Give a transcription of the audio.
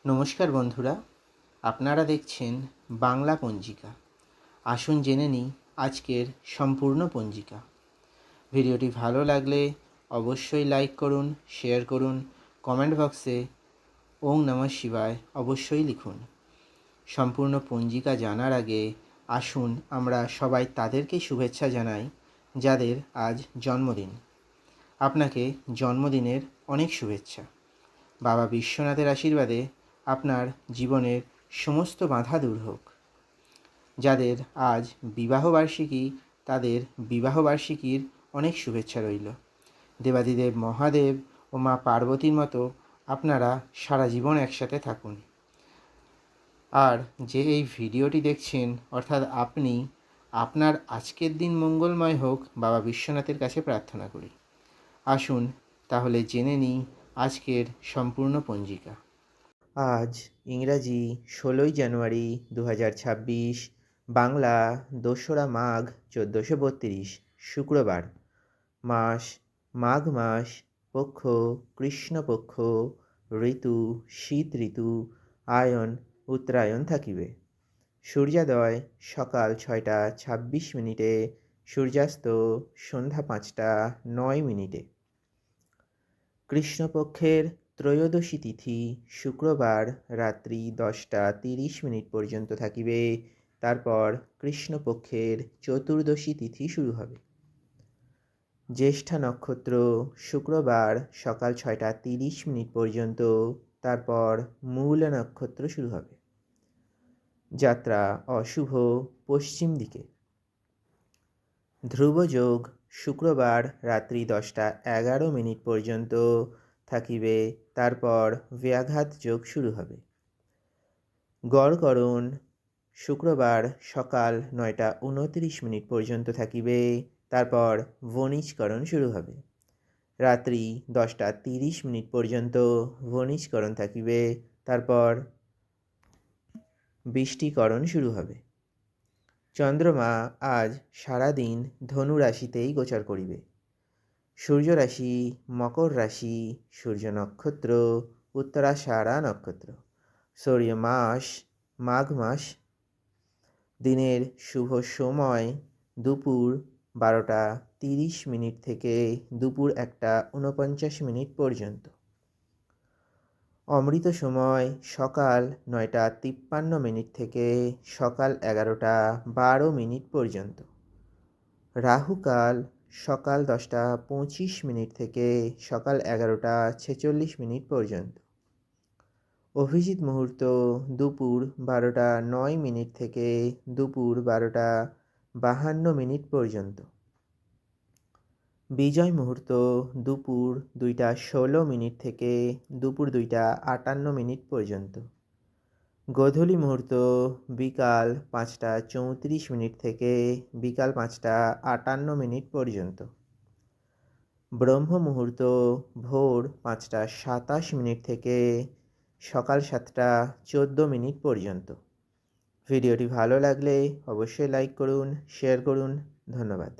নমস্কার বন্ধুরা, আপনারা দেখছেন বাংলা পঞ্জিকা। আসুন জেনে নিই আজকের সম্পূর্ণ পঞ্জিকা। ভিডিওটি ভালো লাগলে অবশ্যই লাইক করুন, শেয়ার করুন, কমেন্ট বক্সে ওং নমঃ শিবায় অবশ্যই লিখুন। সম্পূর্ণ পঞ্জিকা জানার আগে আসুন আমরা সবাই তাদেরকে শুভেচ্ছা জানাই যাদের আজ জন্মদিন। আপনাকে জন্মদিনের অনেক শুভেচ্ছা। বাবা বিশ্বনাথের আশীর্বাদে আপনার জীবনের সমস্ত বাধা দূর হোক। যাদের আজ বিবাহবার্ষিকী তাদের বিবাহবার্ষিকীর অনেক শুভেচ্ছা রইল। দেবাদিদেব মহাদেব ও মা পার্বতীর মতো আপনারা সারা জীবন একসাথে থাকুন। আর যে এই ভিডিওটি দেখছেন অর্থাৎ আপনি, আপনার আজকের দিন মঙ্গলময় হোক বাবা বিশ্বনাথের কাছে প্রার্থনা করি। আসুন তাহলে জেনে নিই আজকের সম্পূর্ণ পঞ্জিকা। আজ ইংরাজি 16ই জানুয়ারি 2026, বাংলা 2রা মাঘ 1432, শুক্রবার। মাস মাঘ মাস, পক্ষ কৃষ্ণপক্ষ, ঋতু শীত ঋতু, আয়ন উত্তরায়ণ থাকিবে। সূর্যোদয় সকাল 6টা 26 মিনিটে, সূর্যাস্ত সন্ধ্যা 5টা 9 মিনিটে। কৃষ্ণপক্ষের ত্রয়োদশী তিথি শুক্রবার রাত্রি 10টা 30 মিনিট পর্যন্ত থাকিবে। তারপর কৃষ্ণপক্ষের চতুর্দশী তিথি শুরু হবে। জ্যেষ্ঠা নক্ষত্র শুক্রবার সকাল 6টা 30 মিনিট পর্যন্ত, তারপর মূল নক্ষত্র শুরু হবে। যাত্রা অশুভ পশ্চিম দিকে। ধ্রুবযোগ শুক্রবার রাত্রি 10টা 11 মিনিট পর্যন্ত থাকিবে। তারপর ব্যাঘাত যোগ শুরু হবে। গড়করণ শুক্রবার সকাল 9টা 29 মিনিট পর্যন্ত থাকিবে। তারপর বণিজকরণ শুরু হবে। রাত্রি 10টা 30 মিনিট পর্যন্ত বণিজকরণ থাকিবে। তারপর বৃষ্টিকরণ শুরু হবে। চন্দ্রমা আজ সারাদিন ধনু রাশিতেই গোচর করিবে। সূর্য রাশি মকর রাশি, সূর্য নক্ষত্র উত্তরাষাঢ়া নক্ষত্র, সূর্য মাস মাঘ মাস। দিনের শুভ সময় দুপুর 12টা 30 মিনিট থেকে দুপুর 1টা 49 মিনিট পর্যন্ত। অমৃত সময় সকাল 9টা 53 মিনিট থেকে সকাল 11টা 12 মিনিট পর্যন্ত। রাহুকাল সকাল 10টা 25 মিনিট থেকে সকাল 11টা 46 মিনিট পর্যন্ত। অভিজিৎ মুহূর্ত দুপুর 12টা 9 মিনিট থেকে দুপুর 12টা 52 মিনিট পর্যন্ত। বিজয় মুহূর্ত দুপুর 2টা 16 মিনিট থেকে দুপুর 2টা 58 মিনিট পর্যন্ত। গোধূলি মুহূর্ত বিকাল 5টা 34 মিনিট থেকে বিকাল 5টা 58 মিনিট পর্যন্ত। ব্রহ্ম মুহূর্ত ভোর 5টা 27 মিনিট থেকে সকাল 7টা 14 মিনিট পর্যন্ত। ভিডিওটি ভালো লাগলে অবশ্যই লাইক করুন, শেয়ার করুন। ধন্যবাদ।